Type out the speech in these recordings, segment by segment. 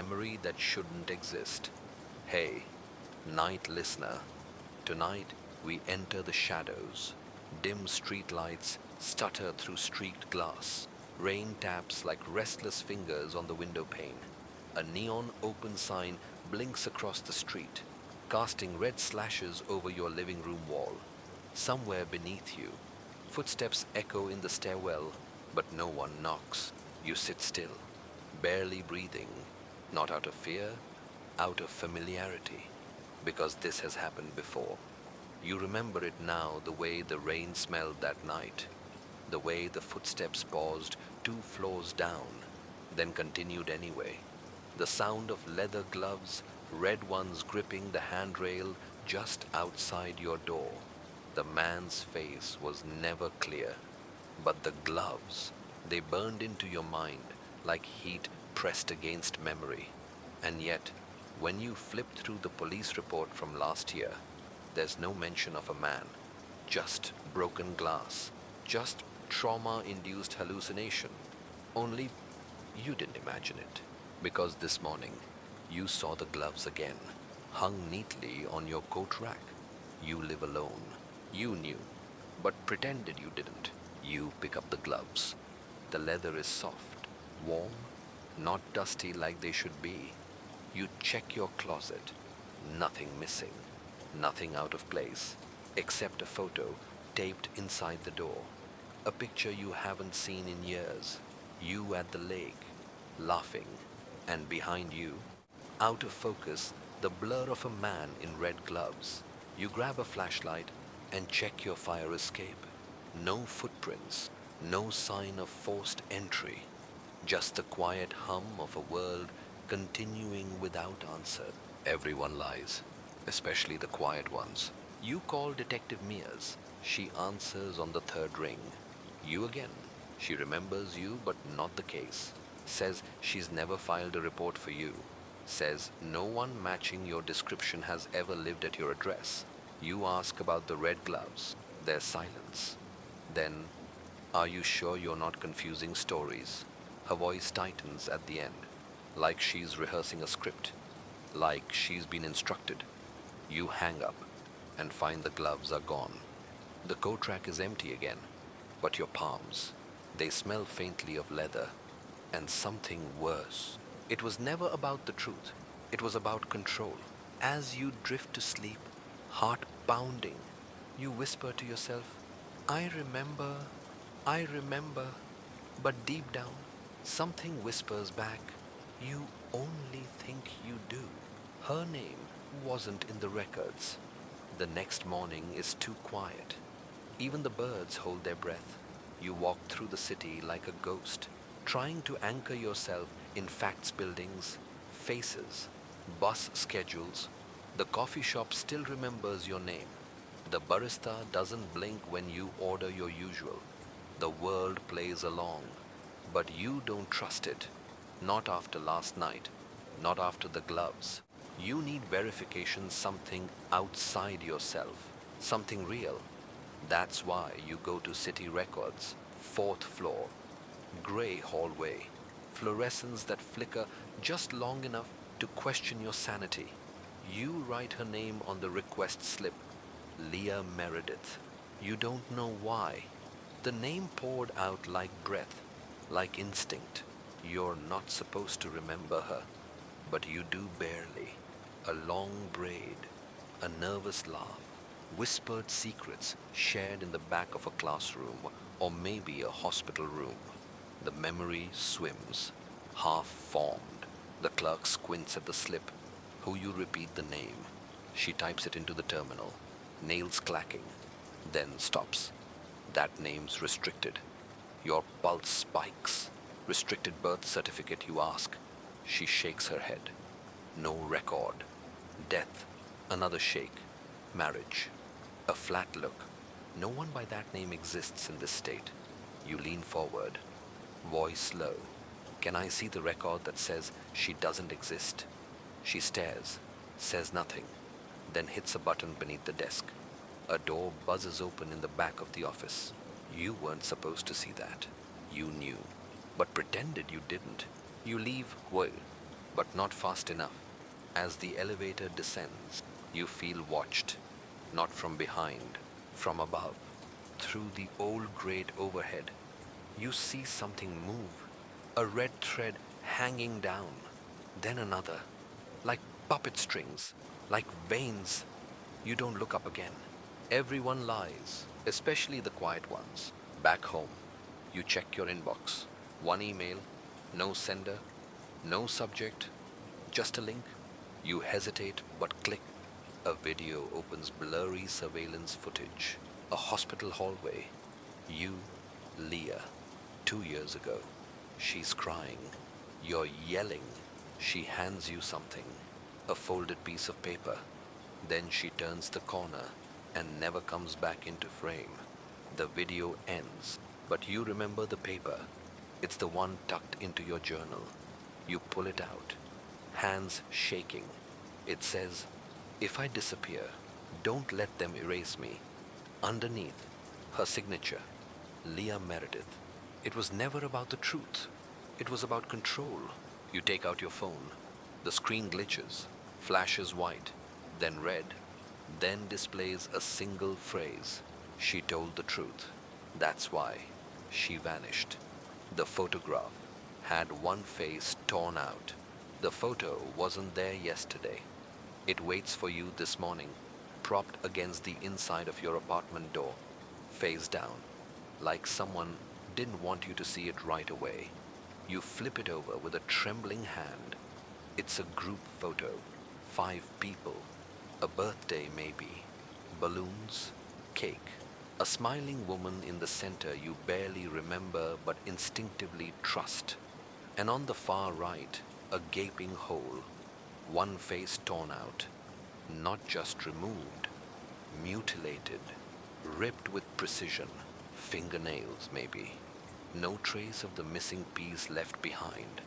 memory that shouldn't exist. Hey, night listener, tonight we enter the shadows. Dim streetlights stutter through streaked glass. Rain taps like restless fingers on the window pane. A neon open sign blinks across the street, casting red slashes over your living room wall. Somewhere beneath you, footsteps echo in the stairwell, but no one knocks. You sit still, barely breathing, not out of fear, out of familiarity, because this has happened before. You remember it now, the way the rain smelled that night, the way the footsteps paused 2 floors down, then continued anyway. The sound of leather gloves, red ones gripping the handrail just outside your door. The man's face was never clear, but the gloves, they burned into your mind like heat pressed against memory. And yet, when you flip through the police report from last year, there's no mention of a man, just broken glass, just trauma-induced hallucination. Only you didn't imagine it, because this morning you saw the gloves again, hung neatly on your coat rack. You live alone. You knew, but pretended you didn't. You pick up the gloves. The leather is soft, warm, not dusty like they should be. You check your closet. Nothing missing, nothing out of place, except a photo taped inside the door. A picture you haven't seen in years. You at the lake, laughing, and behind you, out of focus, the blur of a man in red gloves. You grab a flashlight and check your fire escape. No footprints, no sign of forced entry, just the quiet hum of a world continuing without answer. Everyone lies, especially the quiet ones. You call Detective Mears. She answers on the third ring. You again. She remembers you, but not the case. Says she's never filed a report for you. Says no one matching your description has ever lived at your address. You ask about the red gloves. There's silence. Then, are you sure you're not confusing stories? Her voice tightens at the end, like she's rehearsing a script, like she's been instructed. You hang up and find the gloves are gone. The coat rack is empty again, but your palms, they smell faintly of leather and something worse. It was never about the truth. It was about control. As you drift to sleep, heart pounding, you whisper to yourself, I remember, but deep down, something whispers back, you only think you do. Her name wasn't in the records. The next morning is too quiet. Even the birds hold their breath. You walk through the city like a ghost, trying to anchor yourself in facts buildings, faces, bus schedules. The coffee shop still remembers your name. The barista doesn't blink when you order your usual. The world plays along, but you don't trust it. Not after last night, not after the gloves. You need verification, something outside yourself, something real. That's why you go to City Records, 4th floor, gray hallway, fluorescents that flicker just long enough to question your sanity. You write her name on the request slip, Leah Meredith. You don't know why. The name poured out like breath, like instinct. You're not supposed to remember her, but you do barely. A long braid, a nervous laugh, whispered secrets shared in the back of a classroom or maybe a hospital room. The memory swims, half formed. The clerk squints at the slip. Who you repeat the name. She types it into the terminal, nails clacking, then stops. That name's restricted. Your pulse spikes. Restricted birth certificate, you ask. She shakes her head. No record. Death. Another shake. Marriage. A flat look. No one by that name exists in this state. You lean forward. Voice low. Can I see the record that says she doesn't exist? She stares, says nothing, then hits a button beneath the desk. A door buzzes open in the back of the office. You weren't supposed to see that. You knew, but pretended you didn't. You leave, well, but not fast enough. As the elevator descends, you feel watched, not from behind, from above. Through the old grate overhead, you see something move, a red thread hanging down, then another, like puppet strings, like veins. You don't look up again. Everyone lies, especially the quiet ones. Back home, you check your inbox. One email, no sender, no subject, just a link. You hesitate but click. A video opens blurry surveillance footage. A hospital hallway. You, Leah, 2 years ago. She's crying. You're yelling. She hands you something, a folded piece of paper. Then she turns the corner and never comes back into frame. The video ends, but you remember the paper. It's the one tucked into your journal. You pull it out, hands shaking. It says, "If I disappear, don't let them erase me." Underneath, her signature, Leah Meredith. It was never about the truth. It was about control. You take out your phone. The screen glitches, flashes white, then red, then displays a single phrase. She told the truth. That's why she vanished. The photograph had one face torn out. The photo wasn't there yesterday. It waits for you this morning, propped against the inside of your apartment door, face down, like someone didn't want you to see it right away. You flip it over with a trembling hand. It's a group photo, 5 people, a birthday maybe, balloons, cake, a smiling woman in the center you barely remember but instinctively trust. And on the far right, a gaping hole, one face torn out, not just removed, mutilated, ripped with precision, fingernails maybe. No trace of the missing piece left behind,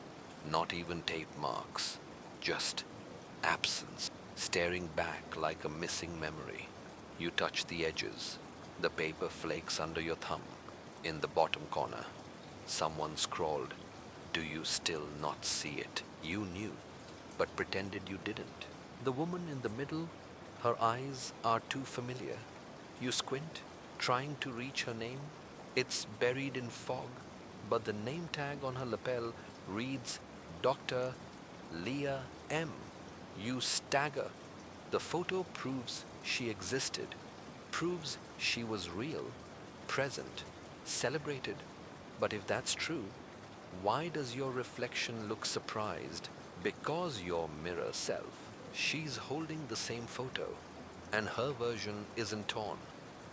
not even tape marks, just absence, staring back like a missing memory. You touch the edges, the paper flakes under your thumb. In the bottom corner, someone scrawled, "Do you still not see it?" You knew, but pretended you didn't. The woman in the middle, her eyes are too familiar. You squint, trying to reach her name. It's buried in fog, but the name tag on her lapel reads Dr. Leah M. You stagger. The photo proves she existed, proves she was real, present, celebrated. But if that's true, why does your reflection look surprised? Because your mirror self. She's holding the same photo, and her version isn't torn.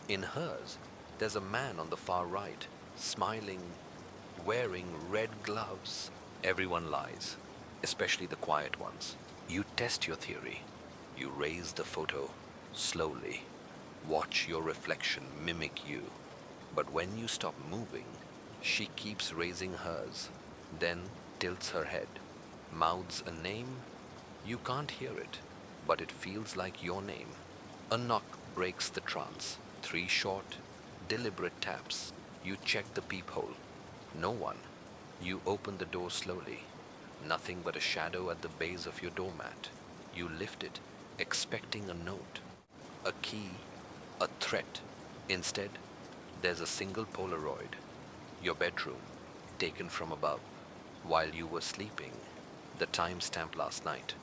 In hers, there's a man on the far right, smiling, wearing red gloves. Everyone lies, especially the quiet ones. You test your theory. You raise the photo slowly. Watch your reflection mimic you. But when you stop moving, she keeps raising hers, then tilts her head, mouths a name. You can't hear it, but it feels like your name. A knock breaks the trance. 3 short, deliberate taps. You check the peephole. No one. You open the door slowly. Nothing but a shadow at the base of your doormat. You lift it, expecting a note, a key, a threat. Instead, there's a single Polaroid. Your bedroom, taken from above, while you were sleeping. The timestamp last night,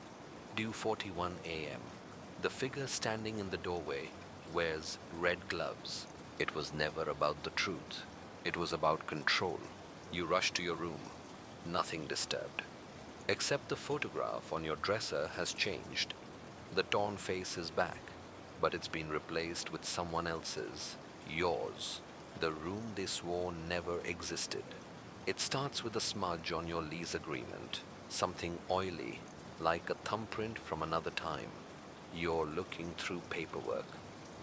due 41 a.m. The figure standing in the doorway wears red gloves. It was never about the truth. It was about control. You rush to your room. Nothing disturbed. Except the photograph on your dresser has changed. The torn face is back, but it's been replaced with someone else's. Yours. The room they swore never existed. It starts with a smudge on your lease agreement. Something oily, like a thumbprint from another time. You're looking through paperwork,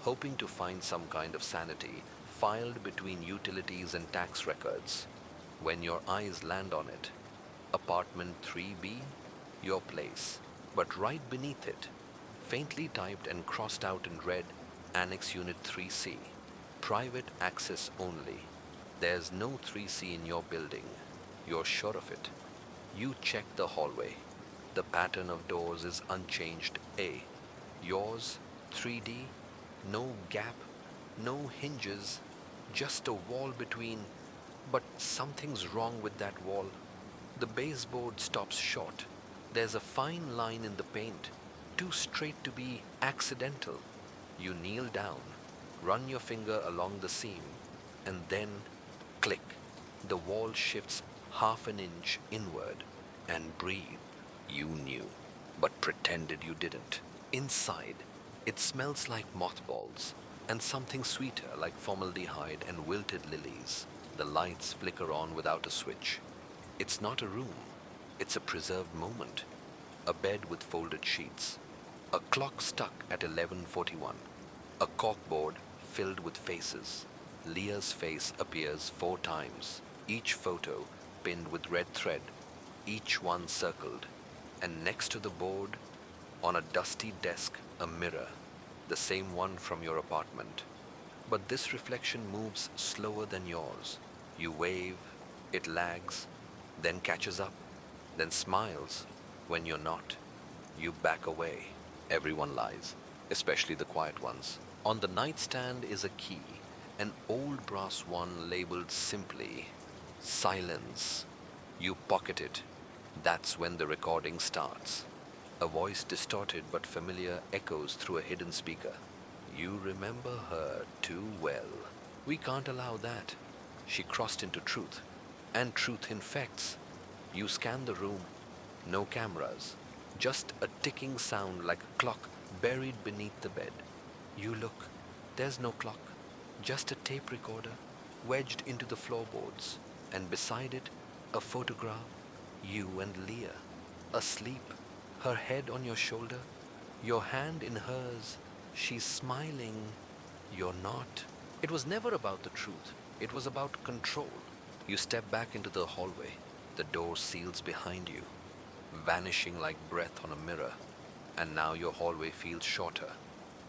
hoping to find some kind of sanity filed between utilities and tax records. When your eyes land on it, apartment 3B, your place. But right beneath it, faintly typed and crossed out in red, Annex Unit 3C, private access only. There's no 3C in your building. You're sure of it. You check the hallway. The pattern of doors is unchanged. A. Yours, 3D, no gap, no hinges, just a wall between. But something's wrong with that wall. The baseboard stops short. There's a fine line in the paint, too straight to be accidental. You kneel down, run your finger along the seam, and then click. The wall shifts half an inch inward, and breathe. You knew, but pretended you didn't. Inside, it smells like mothballs, and something sweeter like formaldehyde and wilted lilies. The lights flicker on without a switch. It's not a room, it's a preserved moment. A bed with folded sheets. A clock stuck at 11:41. A corkboard filled with faces. Leah's face appears 4 times, each photo pinned with red thread, each one circled. And next to the board, on a dusty desk, a mirror, the same one from your apartment. But this reflection moves slower than yours. You wave, it lags, then catches up, then smiles when you're not. You back away. Everyone lies, especially the quiet ones. On the nightstand is a key, an old brass one labeled simply silence. You pocket it. That's when the recording starts. A voice, distorted but familiar, echoes through a hidden speaker. You remember her too well. We can't allow that. She crossed into truth, and truth infects. You scan the room. No cameras. Just a ticking sound like a clock buried beneath the bed. You look. There's no clock. Just a tape recorder wedged into the floorboards. And beside it, a photograph. You and Leah, asleep, her head on your shoulder, your hand in hers. She's smiling. You're not. It was never about the truth. It was about control. You step back into the hallway. The door seals behind you, vanishing like breath on a mirror. And now your hallway feels shorter,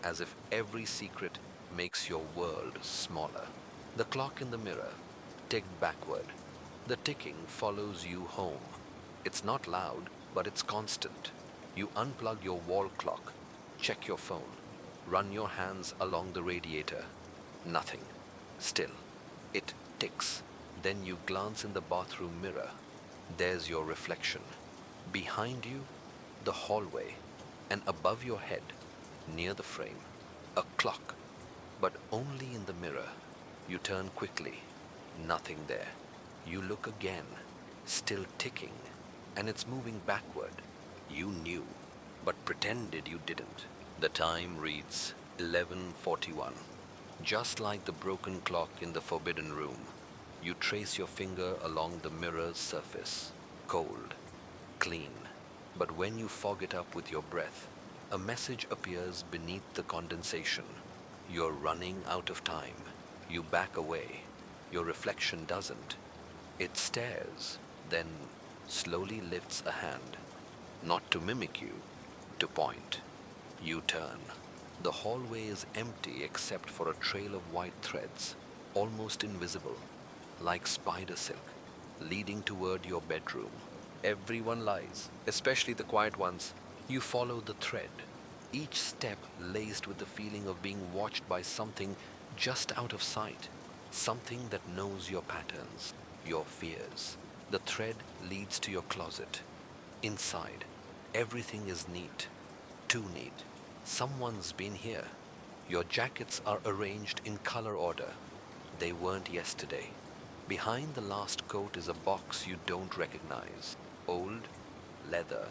as if every secret makes your world smaller. The clock in the mirror ticked backward. The ticking follows you home. It's not loud, but it's constant. You unplug your wall clock, check your phone, run your hands along the radiator. Nothing. Still. It ticks. Then you glance in the bathroom mirror. There's your reflection. Behind you, the hallway, and above your head, near the frame, a clock, but only in the mirror. You turn quickly. Nothing there. You look again, still ticking, and it's moving backward. You knew, but pretended you didn't. The time reads 11:41. Just like the broken clock in the forbidden room, you trace your finger along the mirror's surface. Cold, clean. But when you fog it up with your breath, a message appears beneath the condensation. You're running out of time. You back away. Your reflection doesn't. It stares, then slowly lifts a hand. Not to mimic you, to point. You turn. The hallway is empty except for a trail of white threads, almost invisible, like spider silk, leading toward your bedroom. Everyone lies, especially the quiet ones. You follow the thread, each step laced with the feeling of being watched by something just out of sight, something that knows your patterns, your fears. The thread leads to your closet. Inside, everything is neat, too neat. Someone's been here. Your jackets are arranged in color order. They weren't yesterday. Behind the last coat is a box you don't recognize. Old, leather,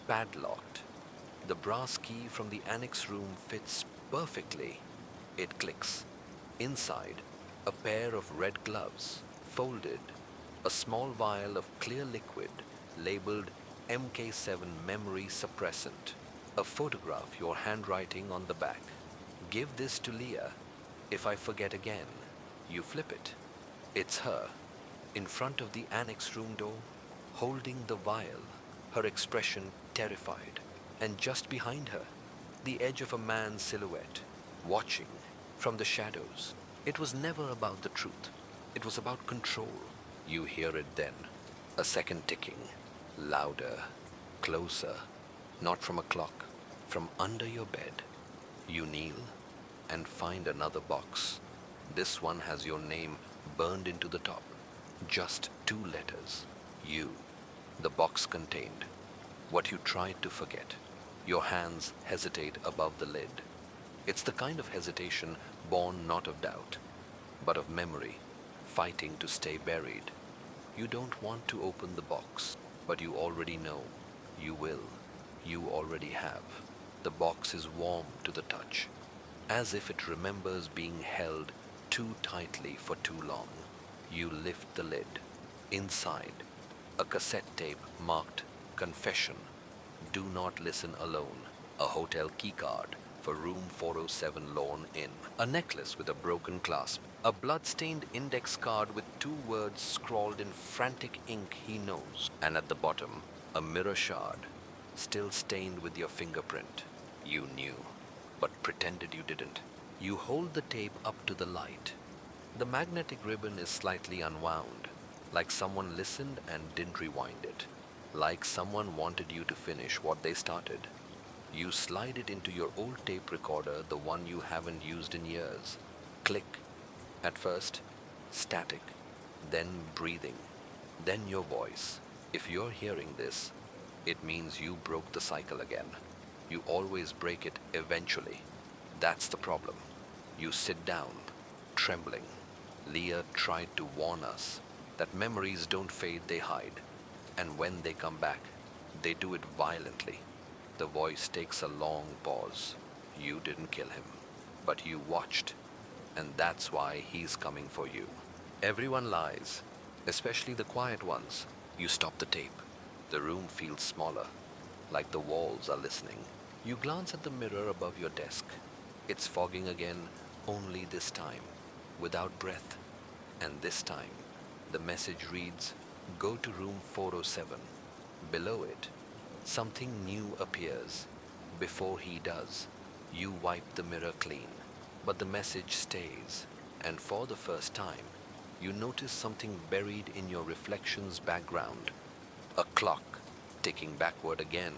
padlocked. The brass key from the annex room fits perfectly. It clicks. Inside, a pair of red gloves, folded, a small vial of clear liquid labeled MK7 memory suppressant. A photograph, your handwriting on the back. Give this to Leah. If I forget again. You flip it. It's her, in front of the annex room door, holding the vial, her expression terrified. And just behind her, the edge of a man's silhouette, watching from the shadows. It was never about the truth. It was about control. You hear it then. A second ticking, louder. Closer, not from a clock, from under your bed. You kneel and find another box. This one has your name burned into the top. Just 2 letters. You. The box contained what you tried to forget. Your hands hesitate above the lid. It's the kind of hesitation born not of doubt, but of memory, fighting to stay buried. You don't want to open the box, but you already know. You will. You already have. The box is warm to the touch, as if it remembers being held too tightly for too long. You lift the lid. Inside, a cassette tape marked Confession. Do not listen alone. A hotel keycard for room 407 Lawn Inn. A necklace with a broken clasp. A blood-stained index card with 2 words scrawled in frantic ink he knows. And at the bottom, a mirror shard, still stained with your fingerprint. You knew, but pretended you didn't. You hold the tape up to the light. The magnetic ribbon is slightly unwound, like someone listened and didn't rewind it, like someone wanted you to finish what they started. You slide it into your old tape recorder, the one you haven't used in years. Click. At first, static, then breathing, then your voice. If you're hearing this, it means you broke the cycle again. You always break it eventually. That's the problem. You sit down, trembling. Leah tried to warn us that memories don't fade, they hide. And when they come back, they do it violently. The voice takes a long pause. You didn't kill him, but you watched, and that's why he's coming for you. Everyone lies, especially the quiet ones. You stop the tape. The room feels smaller, like the walls are listening. You glance at the mirror above your desk. It's fogging again, only this time, without breath. And this time, the message reads, go to room 407. Below it, something new appears. Before he does, you wipe the mirror clean, but the message stays. And for the first time, you notice something buried in your reflection's background. A clock, ticking backward again.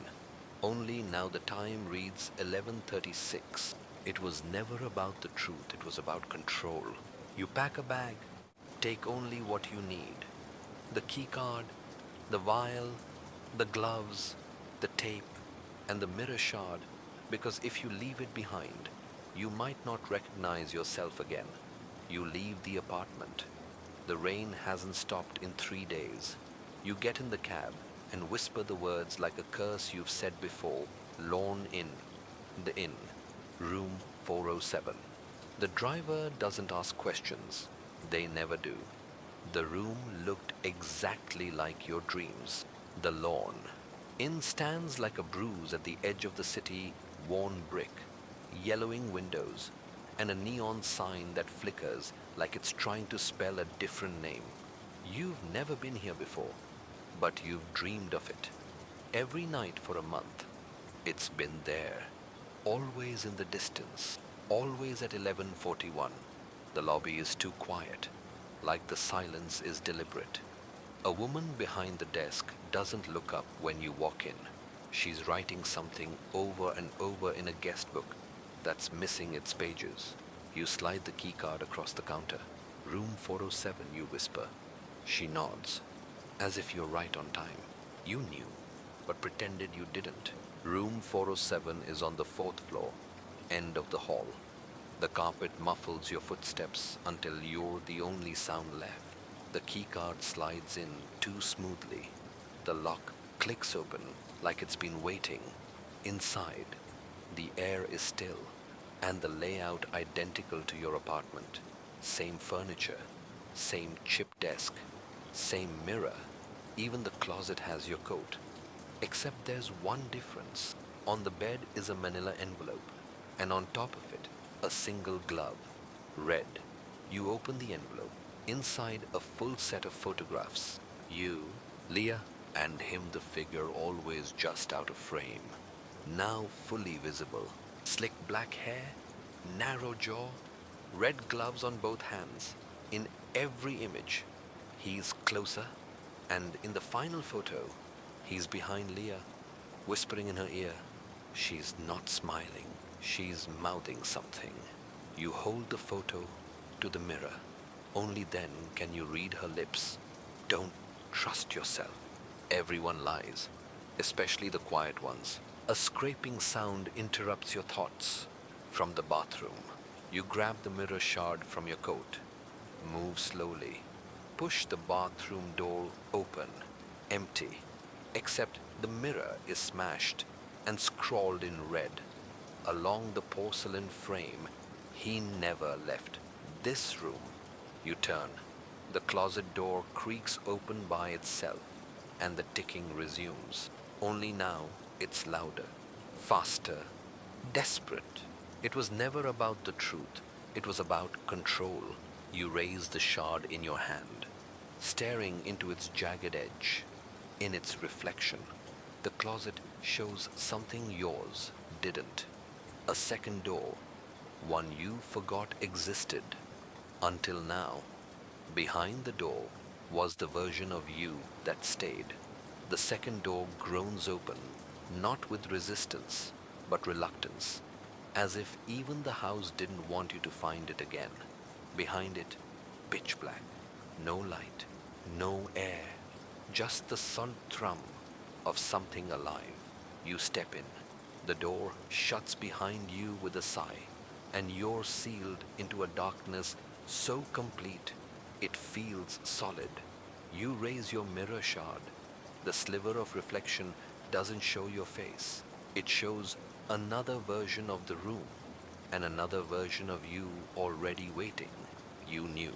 Only now the time reads 11:36. It was never about the truth, it was about control. You pack a bag, take only what you need. The key card, the vial, the gloves, the tape, and the mirror shard, because if you leave it behind, you might not recognize yourself again. You leave the apartment. The rain hasn't stopped in 3 days. You get in the cab and whisper the words like a curse you've said before. Lawn Inn. The inn. Room 407. The driver doesn't ask questions. They never do. The room looked exactly like your dreams. The lawn. Inn stands like a bruise at the edge of the city, worn brick, yellowing windows, and a neon sign that flickers like it's trying to spell a different name. You've never been here before, but you've dreamed of it. Every night for a month, it's been there, always in the distance, always at 11:41. The lobby is too quiet, like the silence is deliberate. A woman behind the desk doesn't look up when you walk in. She's writing something over and over in a guest book that's missing its pages. You slide the keycard across the counter. Room 407, you whisper. She nods, as if you're right on time. You knew, but pretended you didn't. Room 407 is on the 4th floor, end of the hall. The carpet muffles your footsteps until you're the only sound left. The keycard slides in too smoothly. The lock clicks open like it's been waiting. Inside, the air is still, and the layout identical to your apartment. Same furniture, same chip desk, same mirror. Even the closet has your coat. Except there's one difference. On the bed is a manila envelope, and on top of it, a single glove. Red. You open the envelope. Inside, a full set of photographs. You, Leah, and him, the figure always just out of frame. Now fully visible. Slick black hair, narrow jaw, red gloves on both hands. In every image, he's closer, and in the final photo, he's behind Leah, whispering in her ear. She's not smiling. She's mouthing something. You hold the photo to the mirror. Only then can you read her lips. Don't trust yourself. Everyone lies, especially the quiet ones. A scraping sound interrupts your thoughts. From the bathroom, you grab the mirror shard from your coat. Move slowly. Push the bathroom door open. Empty. Except the mirror is smashed and scrawled in red. Along the porcelain frame, "He never left this room." You turn. The closet door creaks open by itself, and the ticking resumes. Only now it's louder, faster, desperate. It was never about the truth. It was about control. You raise the shard in your hand, staring into its jagged edge. In its reflection, the closet shows something yours didn't. A second door, one you forgot existed. Until now, behind the door was the version of you that stayed. The second door groans open, not with resistance, but reluctance, as if even the house didn't want you to find it again. Behind it, pitch black, no light, no air, just the salt thrum of something alive. You step in. The door shuts behind you with a sigh, and you're sealed into a darkness so complete it feels solid. You raise your mirror shard. The sliver of reflection doesn't show your face. It shows another version of the room, and another version of you already waiting. You knew,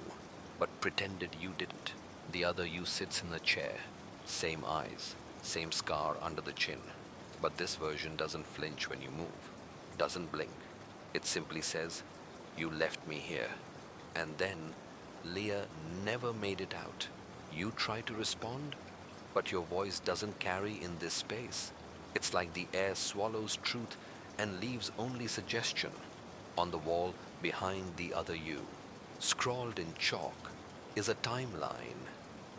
but pretended you didn't. The other you sits in a chair, same eyes, same scar under the chin. But this version doesn't flinch when you move, doesn't blink. It simply says, "You left me here." And then Leah never made it out. You try to respond, but your voice doesn't carry in this space. It's like the air swallows truth and leaves only suggestion. On the wall behind the other you, scrawled in chalk, is a timeline.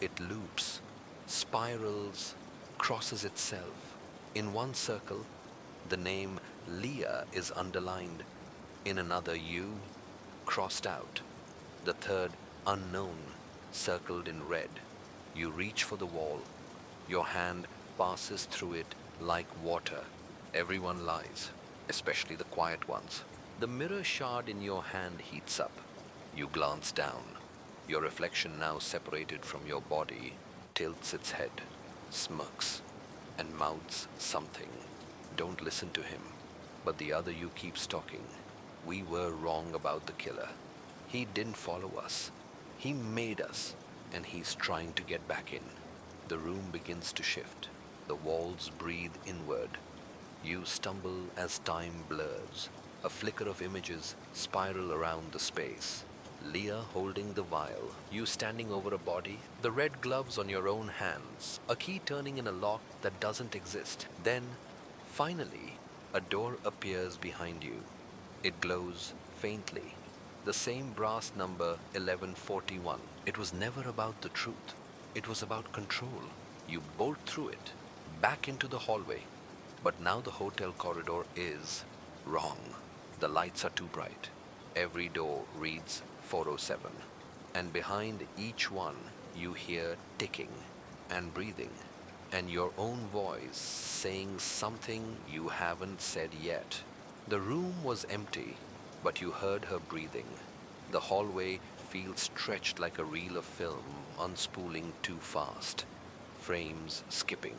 It loops, spirals, crosses itself. In one circle, the name Leah is underlined. In another, you, crossed out. The third, unknown, circled in red. You reach for the wall. Your hand passes through it like water. Everyone lies, especially the quiet ones. The mirror shard in your hand heats up. You glance down. Your reflection, now separated from your body, tilts its head, smirks, and mouths something. Don't listen to him. But the other you keeps talking. We were wrong about the killer. He didn't follow us. He made us, and he's trying to get back in. The room begins to shift. The walls breathe inward. You stumble as time blurs. A flicker of images spiral around the space. Leah holding the vial, you standing over a body, the red gloves on your own hands, a key turning in a lock that doesn't exist. Then, finally, a door appears behind you. It glows faintly. The same brass number 1141. It was never about the truth. It was about control. You bolt through it, back into the hallway. But now the hotel corridor is wrong. The lights are too bright. Every door reads 407. And behind each one, you hear ticking and breathing, and your own voice saying something you haven't said yet. The room was empty, but you heard her breathing. The hallway feels stretched like a reel of film, unspooling too fast. Frames skipping.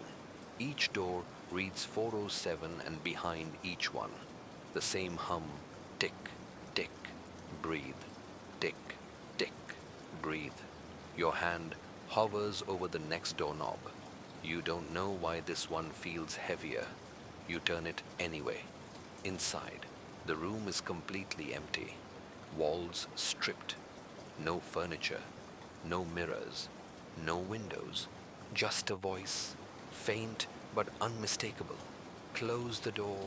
Each door reads 407, and behind each one, the same hum, tick, tick, breathe, tick, tick, breathe. Your hand hovers over the next doorknob. You don't know why this one feels heavier. You turn it anyway. Inside, the room is completely empty. Walls stripped. No furniture. No mirrors. No windows. Just a voice, faint but unmistakable. Close the door.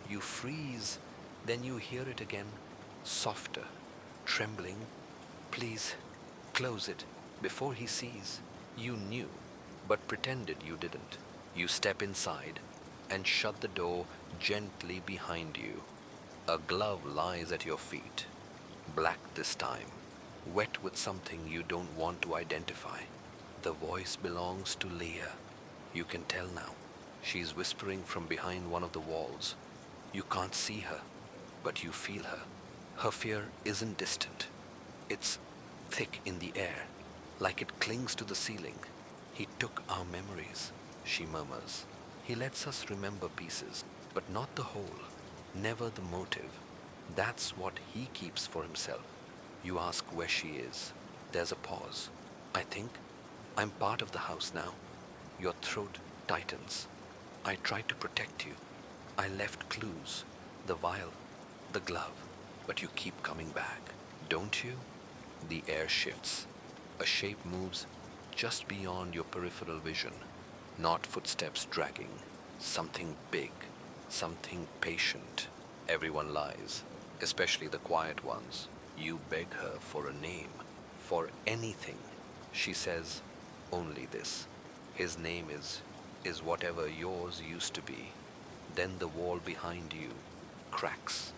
You freeze. Then you hear it again, softer, trembling. Please, close it before he sees. You knew, but pretended you didn't. You step inside, and shut the door gently behind you. A glove lies at your feet, black this time, wet with something you don't want to identify. The voice belongs to Leah. You can tell now. She's whispering from behind one of the walls. You can't see her, but you feel her. Her fear isn't distant. It's thick in the air, like it clings to the ceiling. He took our memories, she murmurs. He lets us remember pieces, but not the whole, never the motive. That's what he keeps for himself. You ask where she is. There's a pause. I think I'm part of the house now. Your throat tightens. I tried to protect you. I left clues, the vial, the glove, but you keep coming back, don't you? The air shifts. A shape moves just beyond your peripheral vision, not footsteps dragging. Something big, something patient. Everyone lies, especially the quiet ones. You beg her for a name, for anything. She says only this. His name is whatever yours used to be. Then the wall behind you cracks.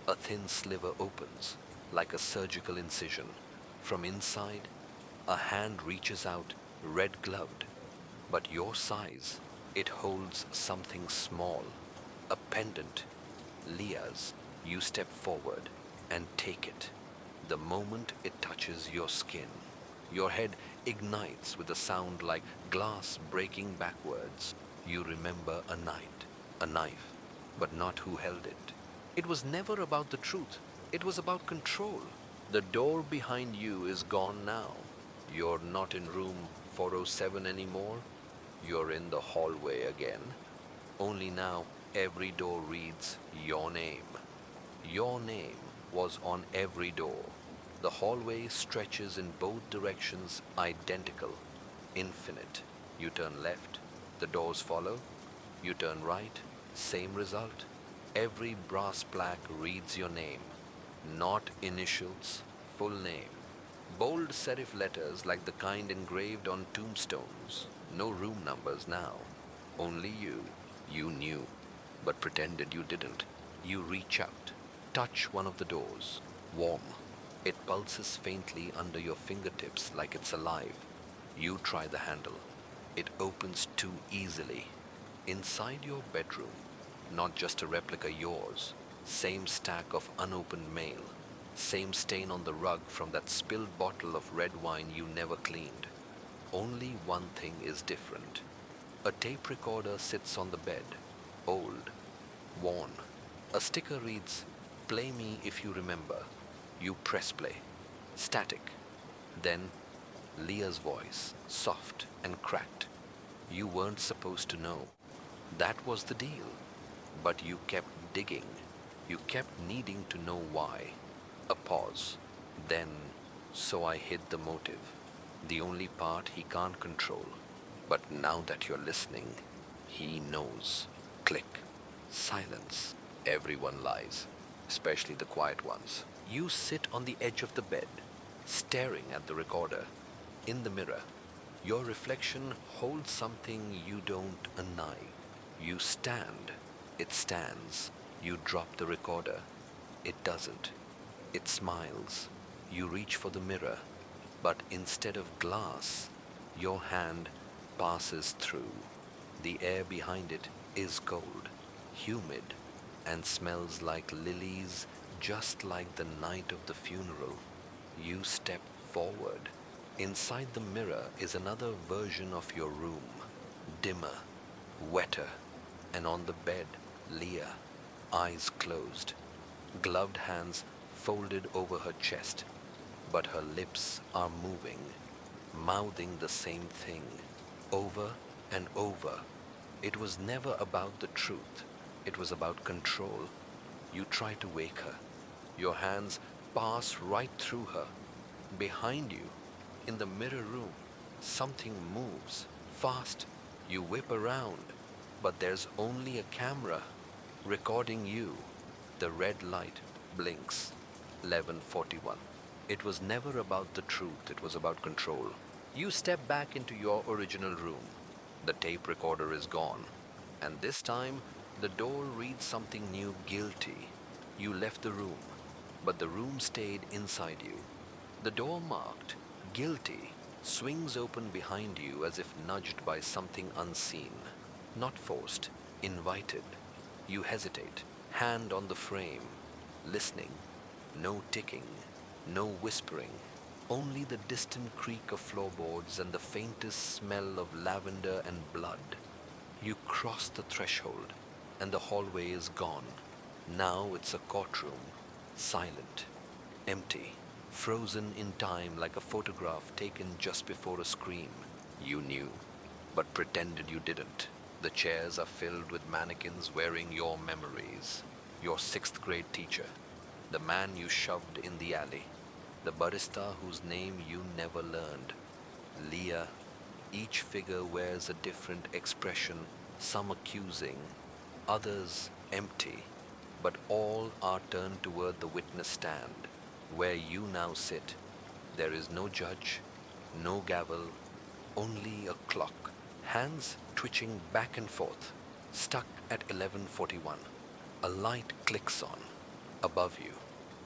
A thin sliver opens, like a surgical incision. From inside, a hand reaches out, red-gloved. But your size, it holds something small, a pendant. Leah's. You step forward and take it. The moment it touches your skin, your head ignites with a sound like glass breaking backwards. You remember a knife, but not who held it. It was never about the truth. It was about control. The door behind you is gone now. You're not in room 407 anymore. You're in the hallway again. Only now every door reads your name. Your name was on every door. The hallway stretches in both directions, identical, infinite. You turn left, the doors follow. You turn right, same result. Every brass plaque reads your name, not initials, full name. Bold serif letters like the kind engraved on tombstones. No room numbers now. Only you. You knew, but pretended you didn't. You reach out, touch one of the doors. Warm. It pulses faintly under your fingertips like it's alive. You try the handle. It opens too easily. Inside your bedroom, not just a replica yours, same stack of unopened mail, same stain on the rug from that spilled bottle of red wine you never cleaned. Only one thing is different. A tape recorder sits on the bed, old, worn. A sticker reads, "Play me if you remember." You press play. Static. Then Leah's voice, soft and cracked. You weren't supposed to know. That was the deal. But you kept digging. You kept needing to know why. A pause. Then, so I hid the motive. The only part he can't control. But now that you're listening, he knows. Click. Silence. Everyone lies, especially the quiet ones. You sit on the edge of the bed, staring at the recorder. In the mirror, your reflection holds something you don't, a knife. You stand. It stands. You drop the recorder. It doesn't. It smiles. You reach for the mirror, but instead of glass, your hand passes through. The air behind it is cold, humid, and smells like lilies, just like the night of the funeral. You step forward. Inside the mirror is another version of your room, dimmer, wetter, and on the bed, Leah, eyes closed, gloved hands folded over her chest, but her lips are moving, mouthing the same thing, over and over. It was never about the truth. It was about control. You try to wake her. Your hands pass right through her. Behind you, in the mirror room, something moves, fast. You whip around, but there's only a camera recording you. The red light blinks. 11:41. It was never about the truth, it was about control. You step back into your original room. The tape recorder is gone. And this time, the door reads something new: guilty. You left the room, but the room stayed inside you. The door marked guilty swings open behind you as if nudged by something unseen, not forced, invited. You hesitate, hand on the frame, listening. No ticking, no whispering, only the distant creak of floorboards and the faintest smell of lavender and blood. You cross the threshold, and the hallway is gone. Now it's a courtroom, silent, empty, frozen in time like a photograph taken just before a scream. You knew, but pretended you didn't. The chairs are filled with mannequins wearing your memories. Your sixth grade teacher, the man you shoved in the alley, the barista whose name you never learned, Leah. Each figure wears a different expression, some accusing, others empty, but all are turned toward the witness stand, where you now sit. There is no judge, no gavel, only a clock, hands twitching back and forth, stuck at 11:41. A light clicks on. Above you,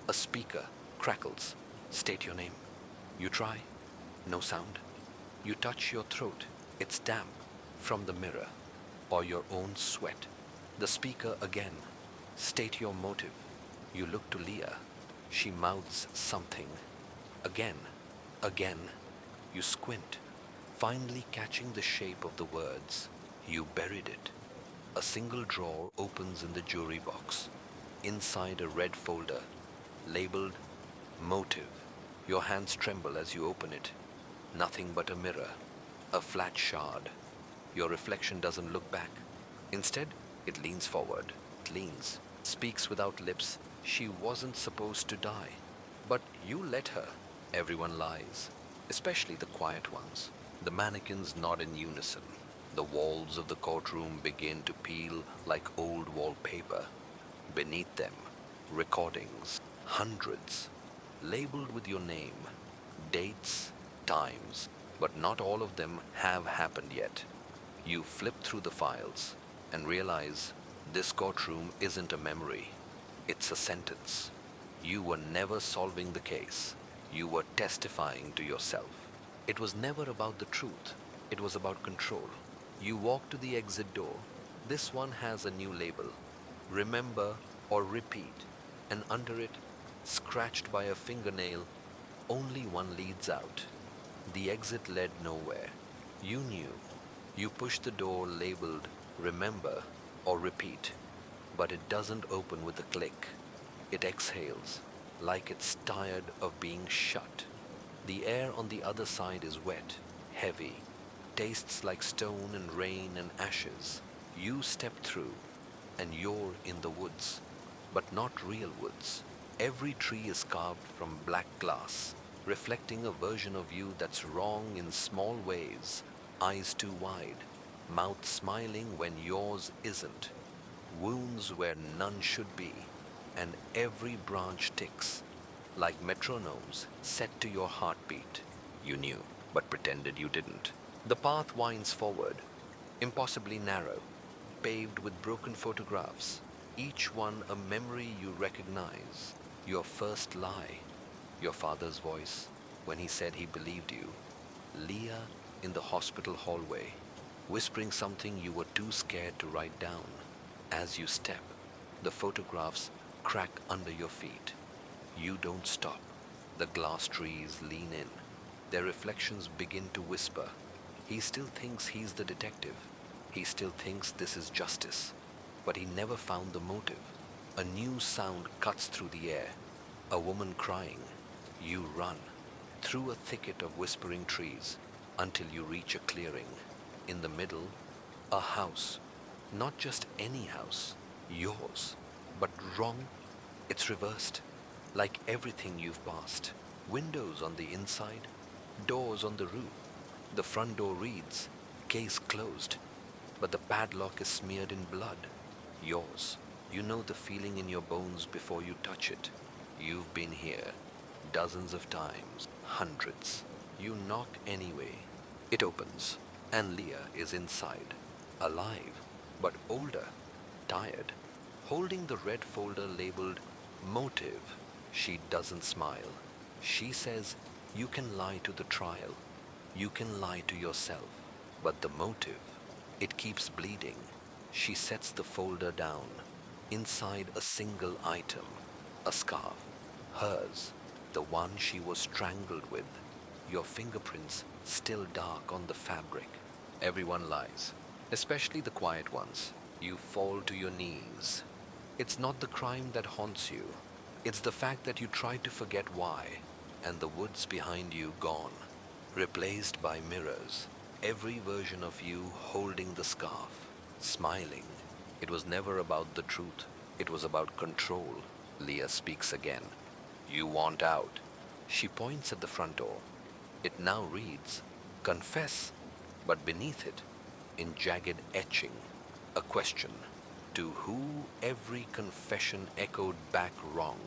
a speaker crackles. State your name. You try. No sound. You touch your throat. It's damp from the mirror or your own sweat. The speaker again. State your motive. You look to Leah. She mouths something. Again. Again. You squint, finally catching the shape of the words. You buried it. A single drawer opens in the jury box. Inside a red folder, labeled Motive. Your hands tremble as you open it. Nothing but a mirror, a flat shard. Your reflection doesn't look back. Instead, it leans forward. It leans, speaks without lips. She wasn't supposed to die. But you let her. Everyone lies, especially the quiet ones. The mannequins nod in unison. The walls of the courtroom begin to peel like old wallpaper. Beneath them, recordings, hundreds, labeled with your name, dates, times, but not all of them have happened yet. You flip through the files and realize this courtroom isn't a memory, it's a sentence. You were never solving the case. You were testifying to yourself. It was never about the truth. It was about control. You walk to the exit door. This one has a new label. Remember or repeat. And under it, scratched by a fingernail, only one leads out. The exit led nowhere. You knew. You pushed the door labeled remember or repeat. But it doesn't open with a click. It exhales, like it's tired of being shut. The air on the other side is wet, heavy, tastes like stone and rain and ashes. You step through, and you're in the woods, but not real woods. Every tree is carved from black glass, reflecting a version of you that's wrong in small ways, eyes too wide, mouth smiling when yours isn't, wounds where none should be, and every branch ticks, like metronomes set to your heartbeat. You knew, but pretended you didn't. The path winds forward, impossibly narrow, paved with broken photographs, each one a memory you recognize. Your first lie, your father's voice when he said he believed you, Leah in the hospital hallway, whispering something you were too scared to write down. As you step, the photographs crack under your feet. You don't stop. The glass trees lean in. Their reflections begin to whisper. He still thinks he's the detective. He still thinks this is justice. But he never found the motive. A new sound cuts through the air. A woman crying. You run through a thicket of whispering trees until you reach a clearing. In the middle, a house. Not just any house. Yours. But wrong. It's reversed. Like everything you've passed. Windows on the inside. Doors on the roof. The front door reads, case closed. But the padlock is smeared in blood. Yours. You know the feeling in your bones before you touch it. You've been here dozens of times, hundreds. You knock anyway. It opens, and Leah is inside, alive, but older, tired, holding the red folder labeled Motive. She doesn't smile. She says, you can lie to the trial. You can lie to yourself. But the motive, it keeps bleeding. She sets the folder down. Inside a single item, a scarf. Hers, the one she was strangled with. Your fingerprints still dark on the fabric. Everyone lies, especially the quiet ones. You fall to your knees. It's not the crime that haunts you. It's the fact that you tried to forget why, and the woods behind you gone, replaced by mirrors. Every version of you holding the scarf, smiling. It was never about the truth. It was about control. Leah speaks again. You want out. She points at the front door. It now reads, confess, but beneath it, in jagged etching, a question. To who every confession echoed back wrong.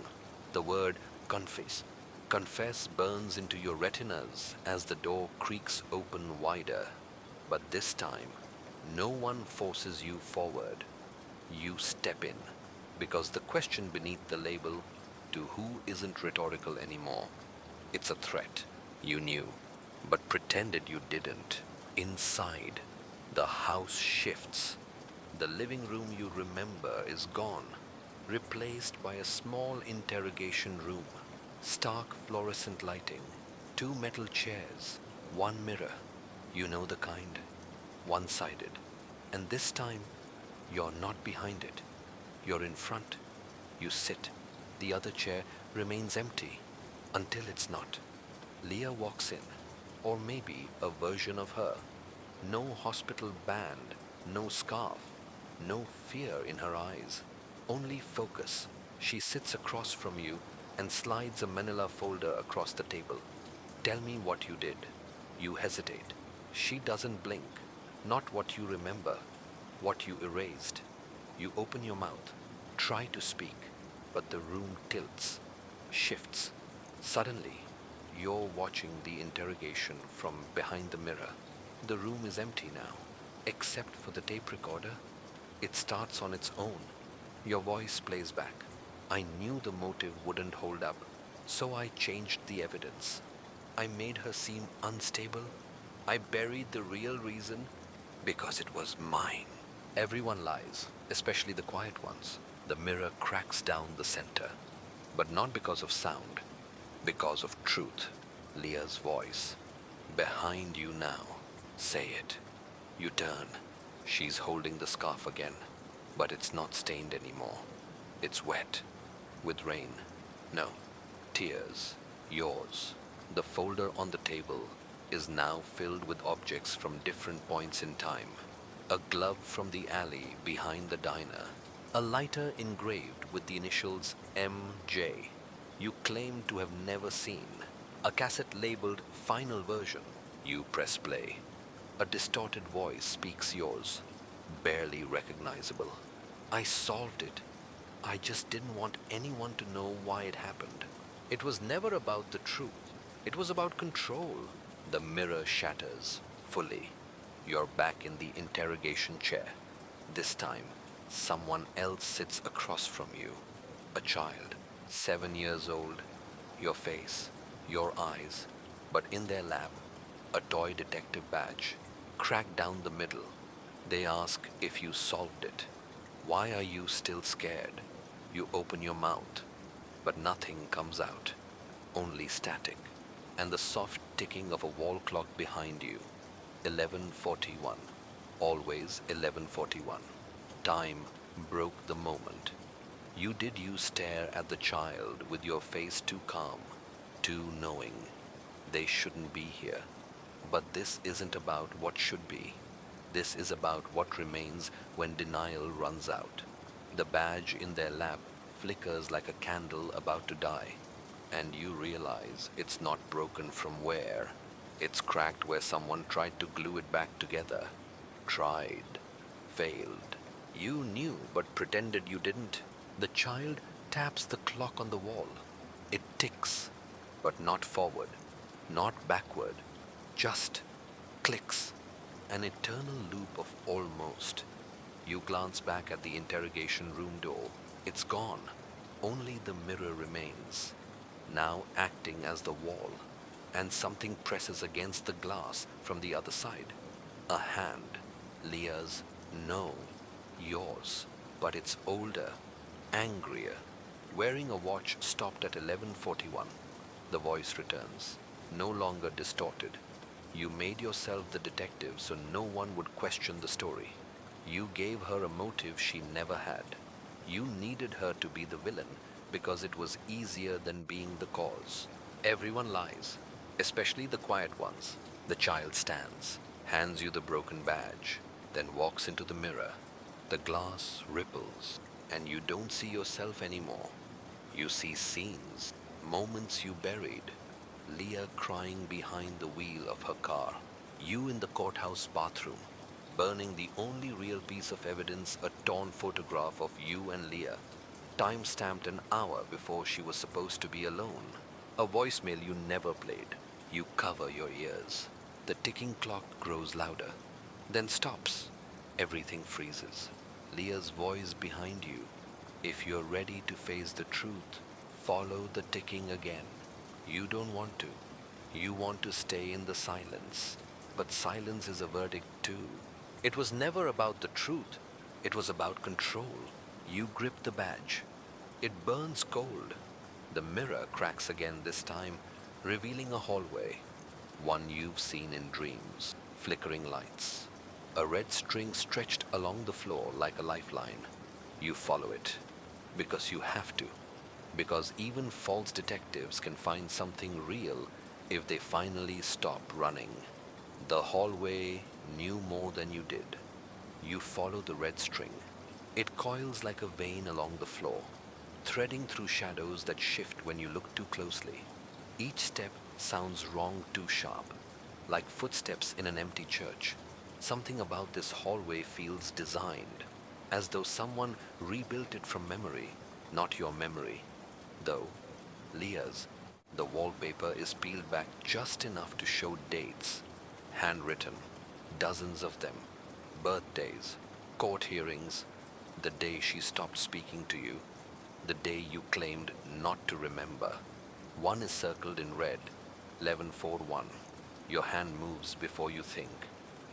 The word confess. Confess burns into your retinas as the door creaks open wider. But this time, no one forces you forward. You step in, because the question beneath the label, to who, isn't rhetorical anymore. It's a threat. You knew, but pretended you didn't. Inside, the house shifts. The living room you remember is gone, replaced by a small interrogation room. Stark fluorescent lighting, 2 metal chairs, 1 mirror. You know the kind, one-sided. And this time, you're not behind it. You're in front. You sit. The other chair remains empty until it's not. Leah walks in, or maybe a version of her. No hospital band, no scarf, no fear in her eyes, only focus. She sits across from you and slides a manila folder across the table. Tell me what you did. You hesitate. She doesn't blink. Not what you remember, what you erased. You open your mouth, try to speak, but the room tilts, shifts. Suddenly, you're watching the interrogation from behind the mirror. The room is empty now, except for the tape recorder. It starts on its own. Your voice plays back. I knew the motive wouldn't hold up, so I changed the evidence. I made her seem unstable. I buried the real reason because it was mine. Everyone lies, especially the quiet ones. The mirror cracks down the center, but not because of sound, because of truth. Leah's voice. Behind you now. Say it. You turn. She's holding the scarf again, but it's not stained anymore. It's wet. With rain. No. Tears. Yours. The folder on the table is now filled with objects from different points in time. A glove from the alley behind the diner. A lighter engraved with the initials MJ. You claim to have never seen. A cassette labeled Final Version. You press play. A distorted voice speaks yours, barely recognizable. I solved it. I just didn't want anyone to know why it happened. It was never about the truth. It was about control. The mirror shatters fully. You're back in the interrogation chair. This time, someone else sits across from you. A child, 7 years old. Your face, your eyes, but in their lap, a toy detective badge, cracked down the middle. They ask if you solved it. Why are you still scared? You open your mouth, but nothing comes out, only static, and the soft ticking of a wall clock behind you. 11:41, always 11:41. Time broke the moment. Did you stare at the child with your face too calm, too knowing? They shouldn't be here. But this isn't about what should be. This is about what remains when denial runs out. The badge in their lap flickers like a candle about to die, and you realize it's not broken from wear. It's cracked where someone tried to glue it back together. Tried. Failed. You knew but pretended you didn't. The child taps the clock on the wall. It ticks, but not forward, not backward, just clicks. An eternal loop of almost. You glance back at the interrogation room door. It's gone. Only the mirror remains, now acting as the wall, and something presses against the glass from the other side. A hand. Leah's. No. Yours. But it's older, angrier. Wearing a watch stopped at 11:41. The voice returns, no longer distorted. You made yourself the detective so no one would question the story. You gave her a motive she never had. You needed her to be the villain because it was easier than being the cause. Everyone lies, especially the quiet ones. The child stands, hands you the broken badge, then walks into the mirror. The glass ripples, and you don't see yourself anymore. You see scenes, moments you buried. Leah crying behind the wheel of her car. You in the courthouse bathroom, burning the only real piece of evidence, a torn photograph of you and Leah, time-stamped an hour before she was supposed to be alone. A voicemail you never played. You cover your ears. The ticking clock grows louder, then stops. Everything freezes. Leah's voice behind you. If you're ready to face the truth, follow the ticking again. You don't want to. You want to stay in the silence. But silence is a verdict too. It was never about the truth. It was about control. You grip the badge. It burns cold. The mirror cracks again this time, revealing a hallway. One you've seen in dreams. Flickering lights. A red string stretched along the floor like a lifeline. You follow it. Because you have to. Because even false detectives can find something real if they finally stop running. The hallway knew more than you did. You follow the red string. It coils like a vein along the floor, threading through shadows that shift when you look too closely. Each step sounds wrong, too sharp, like footsteps in an empty church. Something about this hallway feels designed, as though someone rebuilt it from memory, not your memory. Though, Leah's, the wallpaper is peeled back just enough to show dates, handwritten, dozens of them, birthdays, court hearings, the day she stopped speaking to you, the day you claimed not to remember. One is circled in red, 11:41. Your hand moves before you think.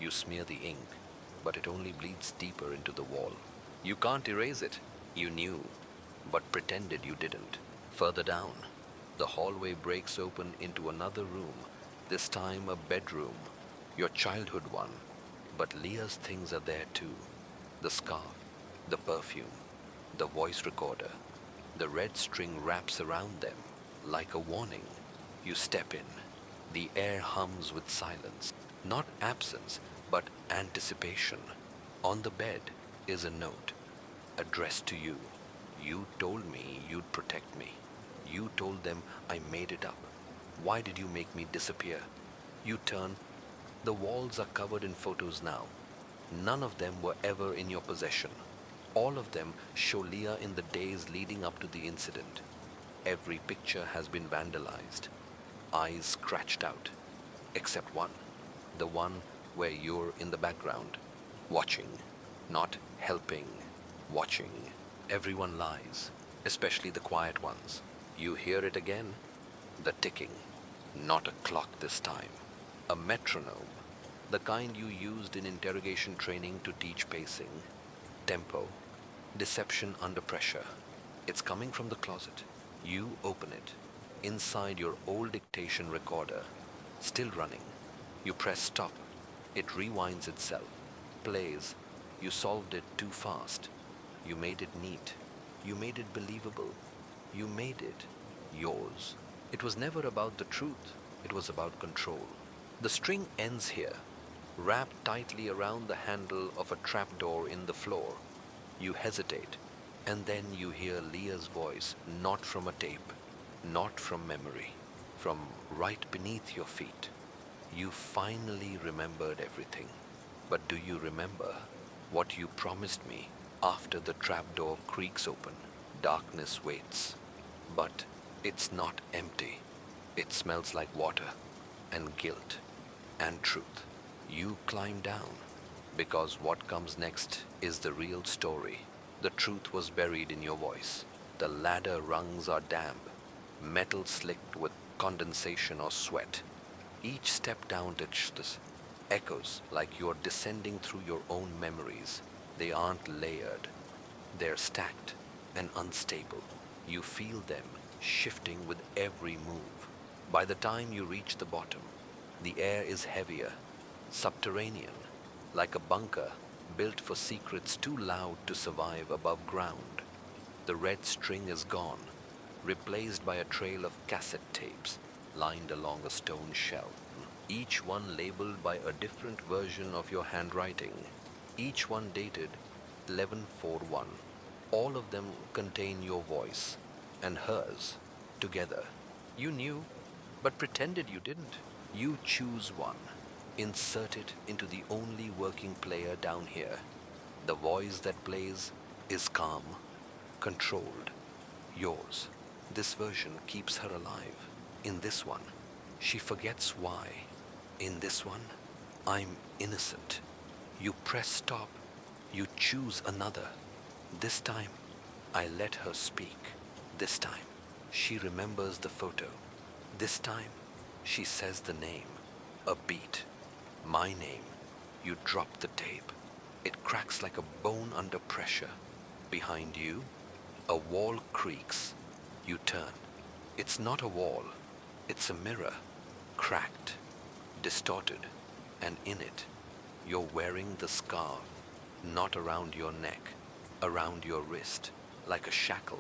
You smear the ink, but it only bleeds deeper into the wall. You can't erase it. You knew, but pretended you didn't. Further down, the hallway breaks open into another room, this time a bedroom, your childhood one. But Leah's things are there too. The scarf, the perfume, the voice recorder. The red string wraps around them like a warning. You step in. The air hums with silence. Not absence, but anticipation. On the bed is a note, addressed to you. You told me you'd protect me. You told them I made it up. Why did you make me disappear? You turn. The walls are covered in photos now. None of them were ever in your possession. All of them show Leah in the days leading up to the incident. Every picture has been vandalized. Eyes scratched out. Except one. The one where you're in the background. Watching. Not helping. Watching. Everyone lies. Especially the quiet ones. You hear it again. The ticking. Not a clock this time. A metronome. The kind you used in interrogation training to teach pacing. Tempo. Deception under pressure. It's coming from the closet. You open it. Inside your old dictation recorder. Still running. You press stop. It rewinds itself. Plays. You solved it too fast. You made it neat. You made it believable. You made it yours. It was never about the truth. It was about control. The string ends here, wrapped tightly around the handle of a trapdoor in the floor. You hesitate, and then you hear Leah's voice, not from a tape, not from memory, from right beneath your feet. You finally remembered everything. But do you remember what you promised me after the trapdoor creaks open? Darkness waits. But it's not empty. It smells like water and guilt and truth. You climb down. Because what comes next is the real story. The truth was buried in your voice. The ladder rungs are damp, metal slicked with condensation or sweat. Each step down this echoes like you're descending through your own memories. They aren't layered, they're stacked and unstable. You feel them shifting with every move. By the time you reach the bottom, the air is heavier, subterranean, like a bunker built for secrets too loud to survive above ground. The red string is gone, replaced by a trail of cassette tapes lined along a stone shelf, each one labeled by a different version of your handwriting, each one dated 1141. All of them contain your voice and hers together. You knew, but pretended you didn't. You choose one, insert it into the only working player down here. The voice that plays is calm, controlled, yours. This version keeps her alive. In this one, she forgets why. In this one, I'm innocent. You press stop. You choose another. This time, I let her speak. This time, she remembers the photo. This time, she says the name. A beat. My name. You drop the tape. It cracks like a bone under pressure. Behind you, a wall creaks. You turn. It's not a wall. It's a mirror. Cracked, distorted, and in it, you're wearing the scarf, not around your neck, around your wrist, like a shackle.